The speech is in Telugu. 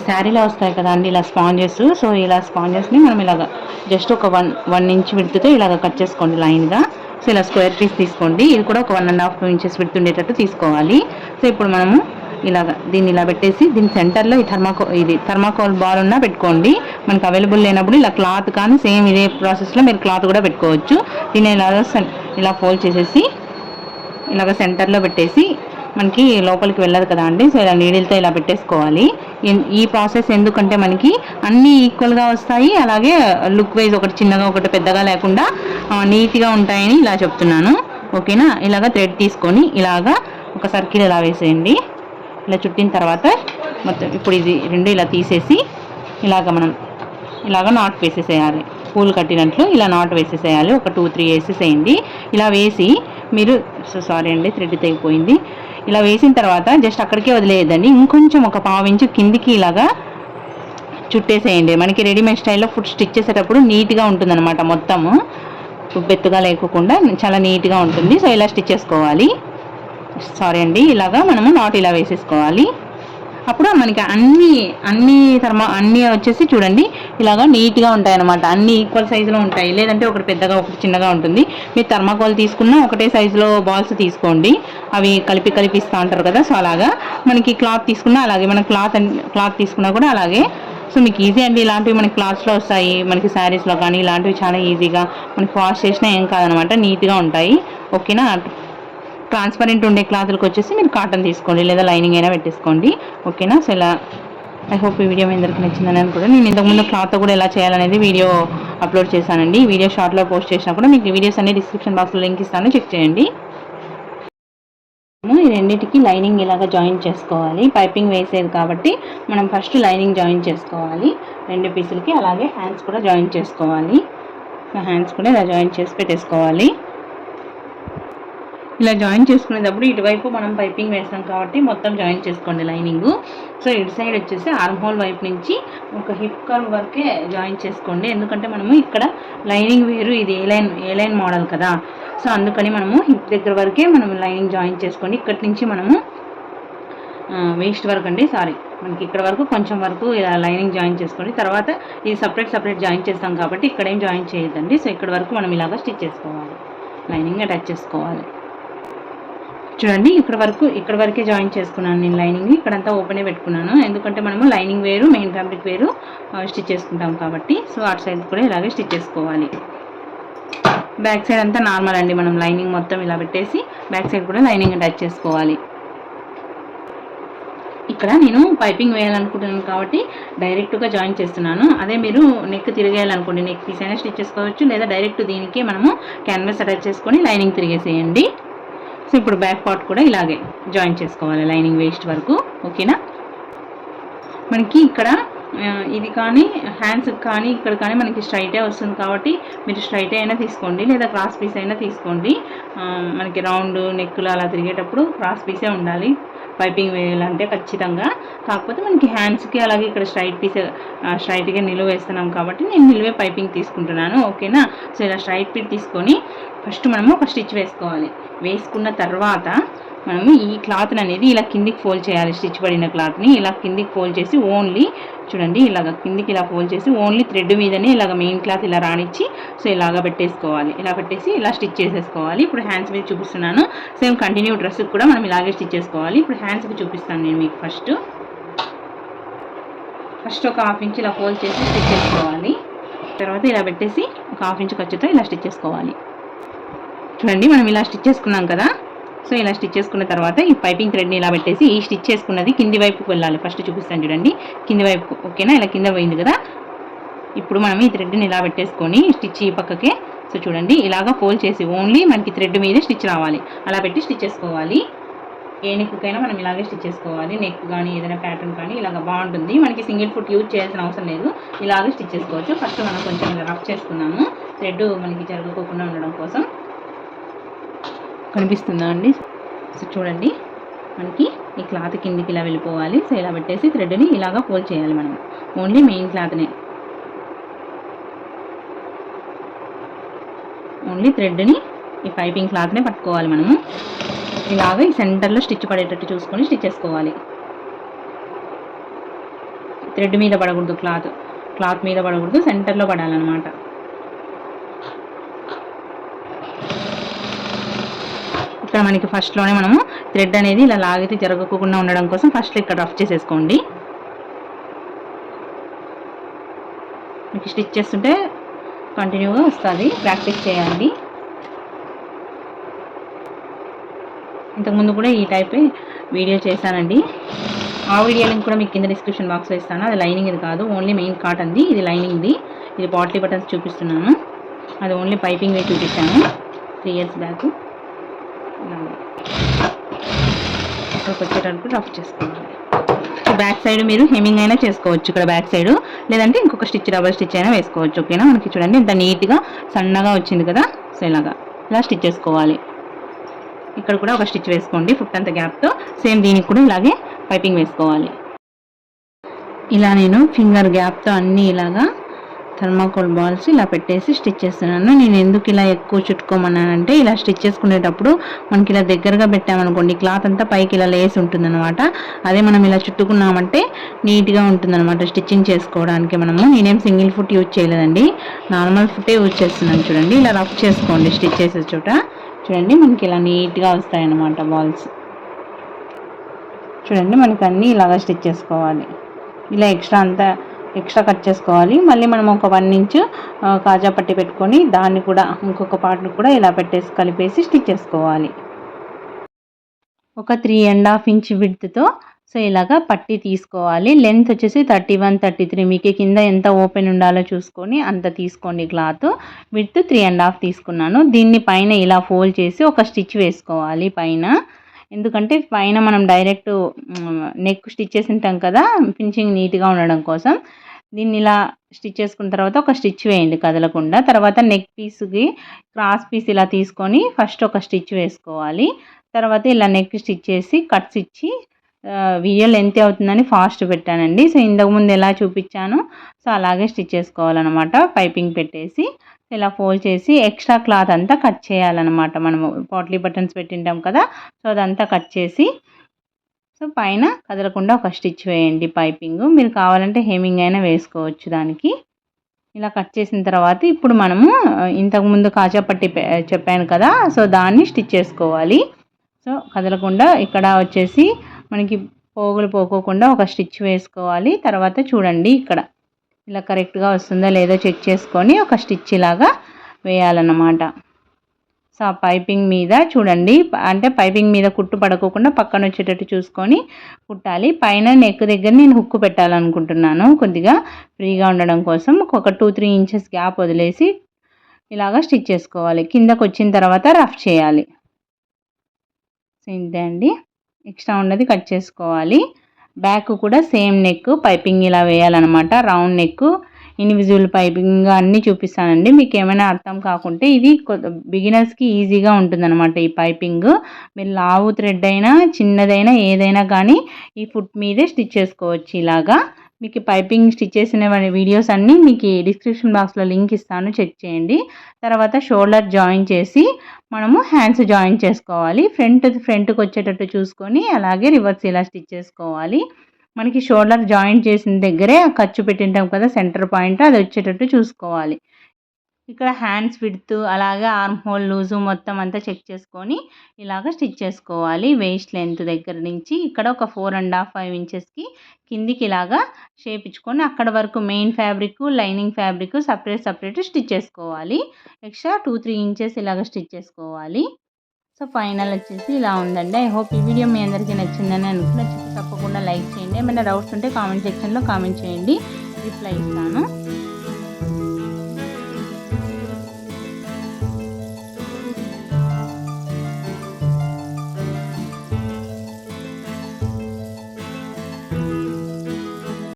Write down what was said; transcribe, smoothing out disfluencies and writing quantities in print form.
శారీలో వస్తాయి కదా అండి ఇలా స్పాంజెస్. సో ఇలా స్పాంజెస్ని మనం ఇలాగ జస్ట్ ఒక 1 ఇంచ్ విడ్త్తో ఇలాగ కట్ చేసుకోండి లైన్గా. సో ఇలా స్క్వేర్ పీస్ తీసుకోండి. ఇది కూడా ఒక 1.5 ఇంచెస్ విడ్త్ ఉండేటట్టు తీసుకోవాలి. సో ఇప్పుడు మనము ఇలాగ దీన్ని ఇలా పెట్టేసి దీని సెంటర్లో ఈ థర్మాకోల్ బాల్ ఉన్నా పెట్టుకోండి. మనకు అవైలబుల్ లేనప్పుడు ఇలా క్లాత్ కానీ సేమ్ ఇదే ప్రాసెస్లో మీరు క్లాత్ కూడా పెట్టుకోవచ్చు. దీన్ని ఇలా ఫోల్డ్ చేసేసి ఇలాగ సెంటర్లో పెట్టేసి మనకి లోపలికి వెళ్ళదు కదా అండి. సో ఇలా నీడిల్తో ఇలా పెట్టేసుకోవాలి. ఈ ప్రాసెస్ ఎందుకంటే మనకి అన్నీ ఈక్వల్గా వస్తాయి, అలాగే లుక్ వైజ్ ఒకటి చిన్నగా ఒకటి పెద్దగా లేకుండా నీట్గా ఉంటాయని ఇలా చెప్తున్నాను. ఓకేనా. ఇలాగ థ్రెడ్ తీసుకొని ఇలాగా ఒక సర్కిల్ ఇలా వేసేయండి. ఇలా చుట్టిన తర్వాత మొత్తం ఇప్పుడు ఇది రెండు ఇలా తీసేసి మనం ఇలాగ నాట్ వేసేసేయాలి. పూలు కట్టినట్లు ఇలా నాట్ వేసేసేయాలి. ఒక 2-3 వేసేసేయండి. ఇలా వేసి మీరు సారీ అండి థ్రెడ్ తెగిపోయింది. ఇలా వేసిన తర్వాత జస్ట్ అక్కడికే వదిలేయద్దండి. ఇంకొంచెం ఒక 1/2 ఇంచు కిందికి ఇలాగా చుట్టేసేయండి. మనకి రెడీమేడ్ స్టైల్లో ఫుడ్ స్టిచ్ చేసేటప్పుడు నీట్గా ఉంటుందన్నమాట. మొత్తము బెత్తుగా లేకుండా చాలా నీట్గా ఉంటుంది. సో ఇలా స్టిచ్ చేసుకోవాలి. సారీ అండి ఇలాగా మనము నాట్ ఇలా వేసేసుకోవాలి. అప్పుడు మనకి అన్నీ వచ్చేసి చూడండి ఇలాగా నీట్గా ఉంటాయి అన్నమాట. అన్ని ఈక్వల్ సైజులో ఉంటాయి. లేదంటే ఒకటి పెద్దగా ఒకటి చిన్నగా ఉంటుంది. మీరు థర్మాకోల్ తీసుకున్నా ఒకటే సైజులో బాల్స్ తీసుకోండి. అవి కలిపిస్తూ ఉంటారు కదా. సో అలాగా మనకి క్లాత్ తీసుకున్నా అలాగే, మన క్లాత్ తీసుకున్నా కూడా అలాగే. సో మీకు ఈజీ అండి. ఇలాంటివి మనకి క్లాత్స్లో వస్తాయి, మనకి శారీస్లో కానీ ఇలాంటివి చాలా ఈజీగా మనకి వాష్ చేసినా ఏం కాదనమాట, నీట్గా ఉంటాయి. ఓకేనా. ట్రాన్స్పరెంట్ ఉండే క్లాత్లకు వచ్చేసి మీరు కాటన్ తీసుకోండి, లేదా లైనింగ్ అయినా పెట్టేసుకోండి. ఓకేనా. సో ఇలా ఐ హోప్ ఈ వీడియో మీ అందరికీ నచ్చిందని అనుకుంటే, నేను ఇంతకుముందు క్లాత్ కూడా ఎలా చేయాలనేది వీడియో అప్లోడ్ చేశానండి. ఈ వీడియో షార్ట్లో పోస్ట్ చేసినా కూడా మీకు వీడియోస్ అన్ని డిస్క్రిప్షన్ బాక్స్లో లింక్ ఇస్తాను, చెక్ చేయండి. ఈ రెండింటికి లైనింగ్ ఇలాగ జాయిన్ చేసుకోవాలి. పైపింగ్ వేసేది కాబట్టి మనం ఫస్ట్ లైనింగ్ జాయిన్ చేసుకోవాలి 2 పీసులకి. అలాగే హ్యాండ్స్ కూడా జాయిన్ చేసుకోవాలి. సో హ్యాండ్స్ కూడా ఇలా జాయిన్ చేసి పెట్టేసుకోవాలి. ఇలా జాయిన్ చేసుకునేటప్పుడు ఇటువైపు మనం పైపింగ్ వేస్తాం కాబట్టి మొత్తం జాయిన్ చేసుకోండి లైనింగ్. సో ఇటు సైడ్ వచ్చేసి ఆర్మ్ హోల్ వైపు నుంచి ఒక హిప్ కర్వ్ వరకే జాయిన్ చేసుకోండి. ఎందుకంటే మనము ఇక్కడ లైనింగ్ వేరు, ఇది ఏ లైన్ మోడల్ కదా. సో అందుకని మనము హిప్ దగ్గర వరకే మనం లైనింగ్ జాయిన్ చేసుకోండి. ఇక్కడి నుంచి మనము వేస్ట్ వరకు అండి, సారీ మనకి ఇక్కడ వరకు కొంచెం వరకు ఇలా లైనింగ్ జాయిన్ చేసుకోండి. తర్వాత ఇది సపరేట్ జాయిన్ చేస్తాం కాబట్టి ఇక్కడ ఏం జాయిన్ చేయొద్దండి. సో ఇక్కడ వరకు మనం ఇలాగ స్టిచ్ చేసుకోవాలి, లైనింగ్ అటాచ్ చేసుకోవాలి. చూడండి ఇక్కడ వరకే జాయిన్ చేసుకున్నాను నేను లైనింగ్. ఇక్కడంతా ఓపెనే పెట్టుకున్నాను, ఎందుకంటే మనము లైనింగ్ వేరు మెయిన్ ఫ్యాబ్రిక్ వేరు స్టిచ్ చేసుకుంటాం కాబట్టి. సో అటు సైడ్ కూడా ఇలాగే స్టిచ్ చేసుకోవాలి. బ్యాక్ సైడ్ అంతా నార్మల్ అండి. మనం లైనింగ్ మొత్తం ఇలా పెట్టేసి బ్యాక్ సైడ్ కూడా లైనింగ్ అటాచ్ చేసుకోవాలి. ఇక్కడ నేను పైపింగ్ వేయాలనుకుంటున్నాను కాబట్టి డైరెక్ట్గా జాయిన్ చేస్తున్నాను. అదే మీరు నెక్ తిరిగేయాలనుకోండి, నెక్ పీస్ అయినా స్టిచ్ చేసుకోవచ్చు, లేదా డైరెక్ట్ దీనికి మనము క్యాన్వాస్ అటాచ్ చేసుకొని లైనింగ్ తిరిగేసేయండి. సో ఇప్పుడు బ్యాక్ పార్ట్ కూడా ఇలాగే జాయిన్ చేసుకోవాలి లైనింగ్ వేస్ట్ వరకు. ఓకేనా. మనకి ఇక్కడ ఇది కానీ హ్యాండ్స్ కానీ ఇక్కడ కానీ మనకి స్ట్రైటే వస్తుంది కాబట్టి మీరు స్ట్రైట్ అయినా తీసుకోండి, లేదా క్రాస్ పీస్ అయినా తీసుకోండి. మనకి రౌండ్ నెక్కులు అలా తిరిగేటప్పుడు క్రాస్ పీసే ఉండాలి పైపింగ్ వేయాలంటే ఖచ్చితంగా. కాకపోతే మనకి హ్యాండ్స్కి అలాగే ఇక్కడ స్ట్రైట్గా నిలువ వేస్తున్నాం కాబట్టి నేను నిలువే పైపింగ్ తీసుకుంటున్నాను. ఓకేనా. సో ఇలా స్ట్రైట్ పీట్ తీసుకొని ఫస్ట్ మనము ఒక స్టిచ్ వేసుకోవాలి. వేసుకున్న తర్వాత మనము ఈ క్లాత్ని అనేది ఇలా కిందికి ఫోల్డ్ చేయాలి. స్టిచ్ పడిన క్లాత్ని ఇలా కిందికి ఫోల్డ్ చేసి ఓన్లీ చూడండి ఇలాగ కిందికి ఇలా ఫోల్డ్ చేసి ఓన్లీ థ్రెడ్ మీదనే ఇలాగ మెయిన్ క్లాత్ ఇలా రానిచ్చి సో ఇలాగ పెట్టేసుకోవాలి. ఇలా పెట్టేసి ఇలా స్టిచ్ చేసేసుకోవాలి. ఇప్పుడు హ్యాండ్స్ మీద చూపిస్తున్నాను. సేమ్ కంటిన్యూ డ్రెస్కి కూడా మనం ఇలాగే స్టిచ్ చేసుకోవాలి. ఇప్పుడు హ్యాండ్స్కి చూపిస్తాను నేను మీకు. ఫస్ట్ ఒక 1/2 ఇంచ్ ఇలా ఫోల్డ్ చేసి స్టిచ్ చేసుకోవాలి. తర్వాత ఇలా పెట్టేసి ఒక 1/2 ఇంచ్ ఖర్చుతో ఇలా స్టిచ్ చేసుకోవాలి. చూడండి మనం ఇలా స్టిచ్ చేసుకున్నాం కదా. సో ఇలా స్టిచ్ చేసుకున్న తర్వాత ఈ పైపింగ్ థ్రెడ్ని ఇలా పెట్టేసి ఈ స్టిచ్ చేసుకున్నది కింది వైపుకి వెళ్ళాలి. ఫస్ట్ చూపిస్తాను చూడండి, కింది వైపుకు. ఓకేనా. ఇలా కింద పోయింది కదా. ఇప్పుడు మనం ఈ థ్రెడ్ని ఇలా పెట్టేసుకొని స్టిచ్ ఈ పక్కకే సో చూడండి ఇలాగా ఫోల్డ్ చేసి ఓన్లీ మనకి థ్రెడ్ మీదే స్టిచ్ రావాలి. అలా పెట్టి స్టిచ్ చేసుకోవాలి. ఏ నెక్కైనా మనం ఇలాగే స్టిచ్ చేసుకోవాలి. నెక్ కానీ ఏదైనా ప్యాటర్న్ కానీ ఇలాగ బాగుంటుంది. మనకి సింగిల్ ఫుట్ యూజ్ చేయాల్సిన అవసరం లేదు, ఇలాగే స్టిచ్ చేసుకోవచ్చు. ఫస్ట్ మనం కొంచెం రఫ్ చేసుకున్నాము థ్రెడ్ మనకి జరగకోకుండా ఉండడం కోసం. కనిపిస్తుందా అండి. సో చూడండి మనకి ఈ క్లాత్ కిందికి ఇలా వెళ్ళిపోవాలి. సో ఇలా పెట్టేసి థ్రెడ్ని ఇలాగా ఫోల్డ్ చేయాలి మనం ఓన్లీ మెయిన్ క్లాత్ని. ఓన్లీ థ్రెడ్ని ఈ పైపింగ్ క్లాత్నే పట్టుకోవాలి మనము. ఇలాగ ఈ సెంటర్లో స్టిచ్ పడేటట్టు చూసుకొని స్టిచ్ చేసుకోవాలి. థ్రెడ్ మీద పడకూడదు, క్లాత్ మీద పడకూడదు, సెంటర్లో పడాలన్నమాట. ఇక్కడ మనకి ఫస్ట్లోనే మనము థ్రెడ్ అనేది ఇలా లాగితే జరగకుండా ఉండడం కోసం ఫస్ట్లో ఇక్కడ రఫ్ చేసేసుకోండి. మీకు స్టిచ్ చేస్తుంటే కంటిన్యూగా వస్తుంది, ప్రాక్టీస్ చేయండి. ఇంతకుముందు కూడా ఈ టైప్ వీడియో చేశానండి. ఆ వీడియో లింక్ కూడా మీకు కింద డిస్క్రిప్షన్ బాక్స్లో ఇస్తాను. అది లైనింగ్ ఇది కాదు, ఓన్లీ మెయిన్ కాటన్ది. ఇది లైనింగ్ది. ఇది పాట్లీ బటన్స్ చూపిస్తున్నాను. అది ఓన్లీ పైపింగ్ వే చూపించాను 3 years బ్యాక్. ఇక్కడికి వచ్చేటప్పుడు రఫ్ చేసుకోవాలి. బ్యాక్ సైడ్ మీరు హెమ్మింగ్ అయినా చేసుకోవచ్చు ఇక్కడ బ్యాక్ సైడ్, లేదంటే ఇంకొక స్టిచ్ డబల్ స్టిచ్ అయినా వేసుకోవచ్చు. ఓకేనా? మనకి చూడండి ఇంత నీట్గా సన్నగా వచ్చింది కదా. సో ఇలా స్టిచ్ చేసుకోవాలి. ఇక్కడ కూడా ఒక స్టిచ్ వేసుకోండి ఫుట్ అంత గ్యాప్తో. సేమ్ దీనికి కూడా ఇలాగే పైపింగ్ వేసుకోవాలి. ఇలా నేను ఫింగర్ గ్యాప్తో అన్నీ ఇలాగా థర్మాకోల్ బాల్స్ ఇలా పెట్టేసి స్టిచ్ చేస్తున్నాను. నేను ఎందుకు ఇలా ఎక్కువ చుట్టుకోమన్నానంటే, ఇలా స్టిచ్ చేసుకునేటప్పుడు మనకి ఇలా దగ్గరగా పెట్టామనుకోండి క్లాత్ అంతా పైకి ఇలా లేసి ఉంటుందన్నమాట. అదే మనం ఇలా చుట్టుకున్నామంటే నీట్గా ఉంటుందన్నమాట స్టిచ్చింగ్ చేసుకోవడానికి. నేనేం సింగిల్ ఫుట్ యూజ్ చేయలేదండి, నార్మల్ ఫుట్టే యూజ్ చేస్తున్నాను. చూడండి ఇలా రఫ్ చేసుకోండి స్టిచ్ చేసే చోట. చూడండి మనకి ఇలా నీట్గా వస్తాయన్నమాట బాల్స్. చూడండి మనకి అన్నీ ఇలాగా స్టిచ్ చేసుకోవాలి. ఇలా ఎక్స్ట్రా కట్ చేసుకోవాలి. మళ్ళీ మనం ఒక 1 inch కాజా పట్టి పెట్టుకొని దాన్ని కూడా ఇంకొక పార్ట్ని కూడా ఇలా కలిపేసి స్టిచ్ చేసుకోవాలి. ఒక 3.5 inch విడ్త్తో సో ఇలాగా పట్టి తీసుకోవాలి. లెంత్ వచ్చేసి 31, 33. మీకు కింద ఎంత ఓపెన్ ఉండాలో చూసుకొని అంత తీసుకోండి క్లాత్. విడ్త్ 3.5 తీసుకున్నాను. దీన్ని పైన ఇలా ఫోల్డ్ చేసి ఒక స్టిచ్ వేసుకోవాలి పైన. ఎందుకంటే పైన మనం డైరెక్ట్ నెక్ స్టిచ్ చేసి ఉంటాం కదా, ఫినిషింగ్ నీట్గా ఉండడం కోసం. దీన్ని ఇలా స్టిచ్ చేసుకున్న తర్వాత ఒక స్టిచ్ వేయండి కదలకుండా. తర్వాత నెక్ పీస్కి క్రాస్ పీస్ ఇలా తీసుకొని ఫస్ట్ ఒక స్టిచ్ వేసుకోవాలి. తర్వాత ఇలా నెక్ స్టిచ్ చేసి కట్స్ ఇచ్చి వీడియో లెంత్ అవుతుందని ఫాస్ట్ పెట్టానండి. సో ఇంతకుముందు ఎలా చూపించాను సో అలాగే స్టిచ్ చేసుకోవాలన్నమాట. పైపింగ్ పెట్టేసి ఇలా ఫోల్డ్ చేసి ఎక్స్ట్రా క్లాత్ అంతా కట్ చేయాలన్నమాట. మనము పాట్లీ బటన్స్ పెట్టింటాం కదా, సో అదంతా కట్ చేసి సో పైన కదలకుండా ఒక స్టిచ్ వేయండి పైపింగ్. మీరు కావాలంటే హెమ్మింగ్ అయినా వేసుకోవచ్చు దానికి. ఇలా కట్ చేసిన తర్వాత ఇప్పుడు మనము ఇంతకుముందు కాజా పట్టి చెప్పాను కదా, సో దాన్ని స్టిచ్ చేసుకోవాలి. సో కదలకుండా ఇక్కడ వచ్చేసి మనకి పోగులు పోకోకుండా ఒక స్టిచ్ వేసుకోవాలి. తర్వాత చూడండి ఇక్కడ ఇలా కరెక్ట్గా వస్తుందో లేదో చెక్ చేసుకొని ఒక స్టిచ్ ఇలాగా వేయాలన్నమాట. సో ఆ పైపింగ్ మీద చూడండి, అంటే పైపింగ్ మీద కుట్టు పడుకోకుండా పక్కన వచ్చేటట్టు చూసుకొని కుట్టాలి. పైన నెక్ దగ్గర నేను హుక్కు పెట్టాలనుకుంటున్నాను కొద్దిగా ఫ్రీగా ఉండడం కోసం. ఒక 2-3 inches గ్యాప్ వదిలేసి ఇలాగా స్టిచ్ చేసుకోవాలి. కిందకు వచ్చిన తర్వాత రఫ్ చేయాలి. సో ఇంతే అండి, ఎక్స్ట్రా ఉన్నది కట్ చేసుకోవాలి. బ్యాక్ కూడా సేమ్ నెక్ పైపింగ్ ఇలా వేయాలన్నమాట. రౌండ్ నెక్, ఇన్విజిబుల్ పైపింగ్ అన్నీ చూపిస్తానండి. మీకు ఏమైనా అర్థం కాకుంటే ఇది బిగినర్స్కి ఈజీగా ఉంటుందన్నమాట ఈ పైపింగ్. మీరు లావు థ్రెడ్ అయినా చిన్నదైనా ఏదైనా కానీ ఈ ఫుట్ మీదే స్టిచ్ చేసుకోవచ్చు ఇలాగా. మీకు పైపింగ్ స్టిచ్ చేసిన వీడియోస్ అన్నీ మీకు డిస్క్రిప్షన్ బాక్స్లో లింక్ ఇస్తాను, చెక్ చేయండి. తర్వాత షోల్డర్ జాయిన్ చేసి మనము హ్యాండ్స్ జాయిన్ చేసుకోవాలి. ఫ్రంట్కి వచ్చేటట్టు చూసుకొని అలాగే రివర్స్ ఇలా స్టిచ్ చేసుకోవాలి. మనకి షోల్డర్ జాయింట్ చేసిన దగ్గరే ఖర్చు పెట్టింటాం కదా సెంటర్ పాయింట్, అది వచ్చేటట్టు చూసుకోవాలి. ఇక్కడ హ్యాండ్స్ విడ్త్ అలాగే ఆర్మ్ హోల్ లూజు మొత్తం అంతా చెక్ చేసుకొని ఇలాగ స్టిచ్ చేసుకోవాలి. వేస్ట్ లెంత్ దగ్గర నుంచి ఇక్కడ ఒక 4.5 inchesకి కిందికి ఇలాగా షేప్ ఇచ్చుకొని అక్కడ వరకు main fabric lining fabric separate stitch చేసుకోవాలి. ఎక్స్ట్రా 2-3 inches ఇలాగ స్టిచ్ చేసుకోవాలి. సో ఫైనల్ వచ్చేసి ఇలా ఉందండి. ఐ హోప్ ఈ వీడియో మీ అందరికీ నచ్చిందని అనుకున్న తప్పకుండా లైక్ చేయండి. ఏమైనా డౌట్స్ ఉంటే కామెంట్ సెక్షన్లో కామెంట్ చేయండి, రిప్లై ఇస్తాను.